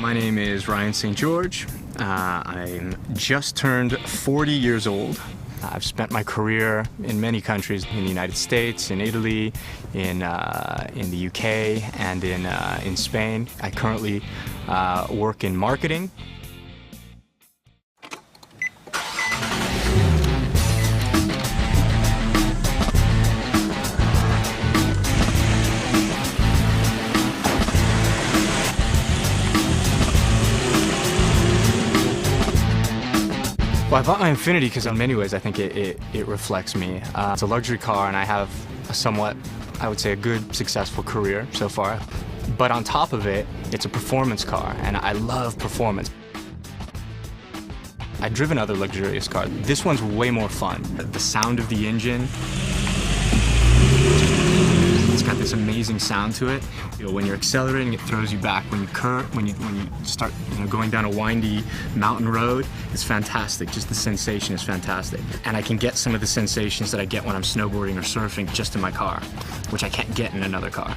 My name is Ryan St. George. I'm just turned 40 years old. I've spent my career in many countries, in the United States, in Italy, in the UK, and in Spain. I currently work in marketing. Well, I bought my Infiniti because in many ways I think it reflects me. It's a luxury car and I have a somewhat, I would say, a good, successful career so far. But on top of it, it's a performance car and I love performance. I've driven other luxurious cars. This one's way more fun. The sound of the engine, it's got this amazing sound to it. You know, when you're accelerating, it throws you back. When you start going down a windy mountain road, it's fantastic. Just the sensation is fantastic. And I can get some of the sensations that I get when I'm snowboarding or surfing just in my car, which I can't get in another car.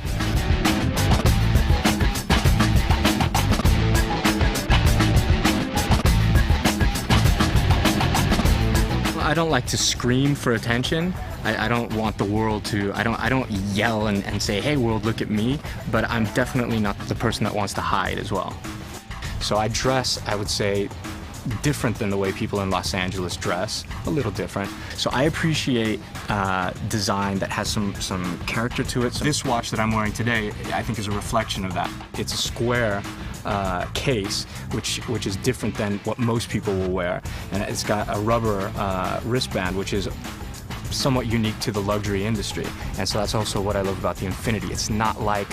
I don't like to scream for attention. I don't want the world to, I don't yell and say, hey world, look at me, but I'm definitely not the person that wants to hide as well. So I dress, I would say, different than the way people in Los Angeles dress, a little different. So I appreciate design that has some character to it. So this watch that I'm wearing today, I think is a reflection of that. It's a square case, which is different than what most people will wear. And it's got a rubber wristband, which is somewhat unique to the luxury industry. And so that's also what I love about the Infiniti. It's not like,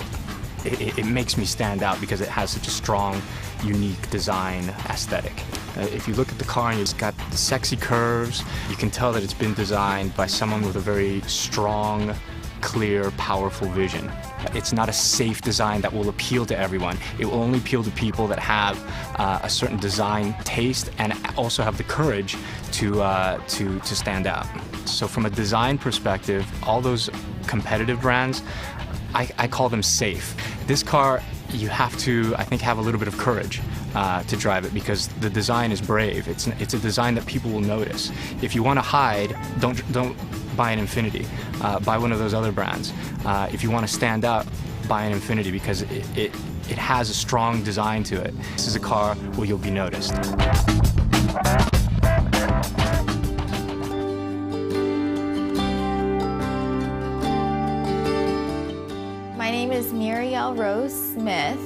it makes me stand out because it has such a strong, unique design aesthetic. If you look at the car and it's got the sexy curves, you can tell that it's been designed by someone with a very strong, clear, powerful vision. It's not a safe design that will appeal to everyone. It will only appeal to people that have a certain design taste and also have the courage to stand out. So from a design perspective, all those competitive brands, I call them safe. This car, you have to, I think, have a little bit of courage to drive it because the design is brave. It's a design that people will notice. If you want to hide, don't buy an Infiniti. Buy one of those other brands. If you want to stand out, buy an Infiniti because it has a strong design to it. This is a car where you'll be noticed. My name is Muriel Rose Smith.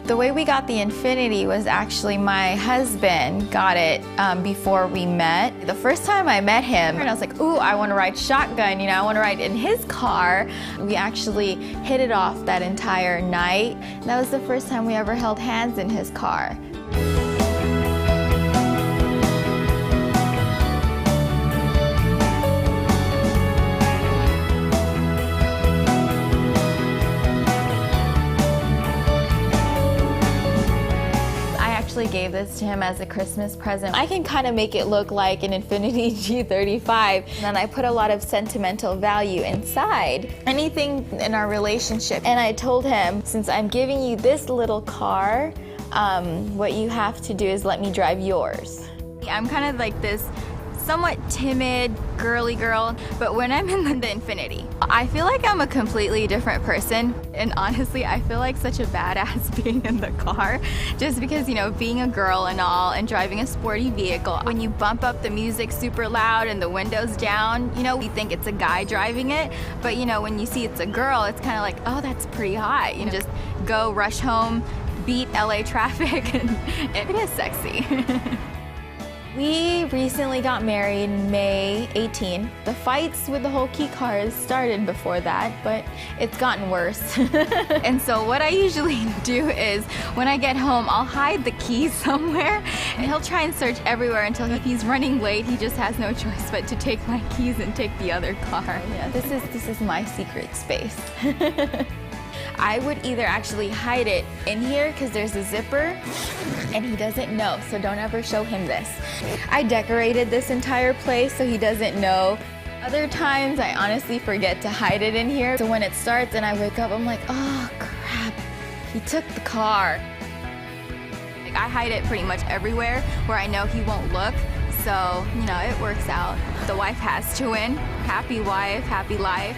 The way we got the Infiniti was actually my husband got it before we met. The first time I met him, and I was like, ooh, I want to ride shotgun, I want to ride in his car. We actually hit it off that entire night. That was the first time we ever held hands in his car. Gave this to him as a Christmas present. I can kind of make it look like an Infiniti G35, and I put a lot of sentimental value inside anything in our relationship. And I told him, since I'm giving you this little car, what you have to do is let me drive yours. I'm kind of like this somewhat timid, girly girl, but when I'm in the Infiniti, I feel like I'm a completely different person. And honestly, I feel like such a badass being in the car, just because, being a girl and all, and driving a sporty vehicle, when you bump up the music super loud and the windows down, we think it's a guy driving it, but when you see it's a girl, it's kind of like, oh, that's pretty hot. Just go rush home, beat LA traffic, and it is sexy. We recently got married May 18. The fights with the whole key cars started before that, but it's gotten worse. And so what I usually do is when I get home, I'll hide the keys somewhere, and he'll try and search everywhere until if he's running late, he just has no choice but to take my keys and take the other car. Yeah, this is my secret space. I would either actually hide it in here because there's a zipper and he doesn't know, so don't ever show him this. I decorated this entire place so he doesn't know. Other times I honestly forget to hide it in here, so when it starts and I wake up, I'm like, oh crap, he took the car. Like, I hide it pretty much everywhere where I know he won't look. So, you know, it works out. The wife has to win. Happy wife, happy life.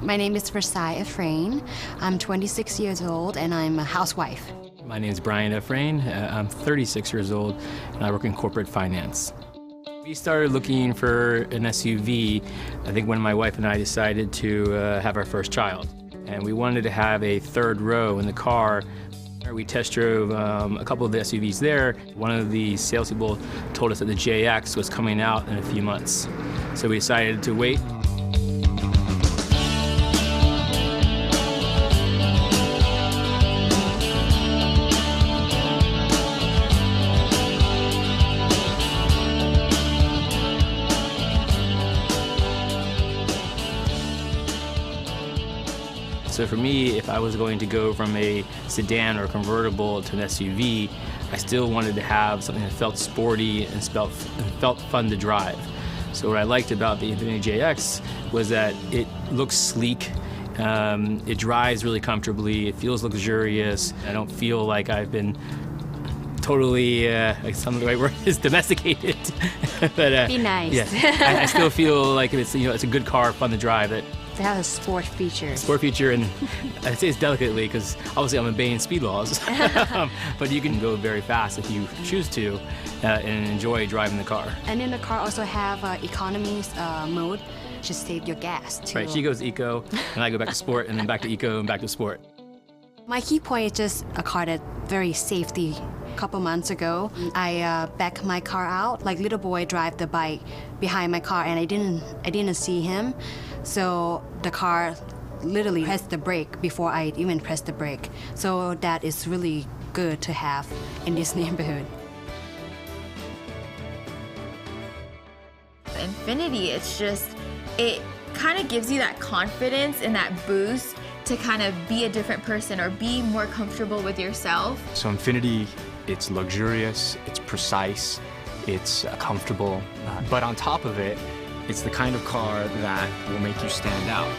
My name is Efrain. I'm 26 years old and I'm a housewife. My name is Efrain. I'm 36 years old and I work in corporate finance. We started looking for an SUV, I think when my wife and I decided to have our first child. And we wanted to have a third row in the car. We test drove a couple of the SUVs there. One of the salespeople told us that the JX was coming out in a few months. So we decided to wait. So for me, if I was going to go from a sedan or convertible to an SUV, I still wanted to have something that felt sporty and felt fun to drive. So what I liked about the Infiniti JX was that it looks sleek, it drives really comfortably, it feels luxurious. I don't feel like I've been totally, like some of the right word is domesticated. But Be nice. Yeah, I still feel like it's, you know, it's a good car, fun to drive. It has a sport feature. Sport feature, and I say it's delicately because obviously I'm obeying speed laws. But you can go very fast if you choose to and enjoy driving the car. And then the car also have economy mode, just save your gas too. Right, she goes eco, and I go back to sport, and then back to eco, and back to sport. My key point is just a car that very safety. A couple months ago, I backed my car out. Like little boy drive the bike behind my car, and I didn't see him. So the car literally pressed the brake before I even pressed the brake. So that is really good to have in this neighborhood. Infiniti, it's just, it kind of gives you that confidence and that boost to kind of be a different person or be more comfortable with yourself. So Infiniti, it's luxurious, it's precise, it's comfortable, but on top of it, it's the kind of car that will make you stand out.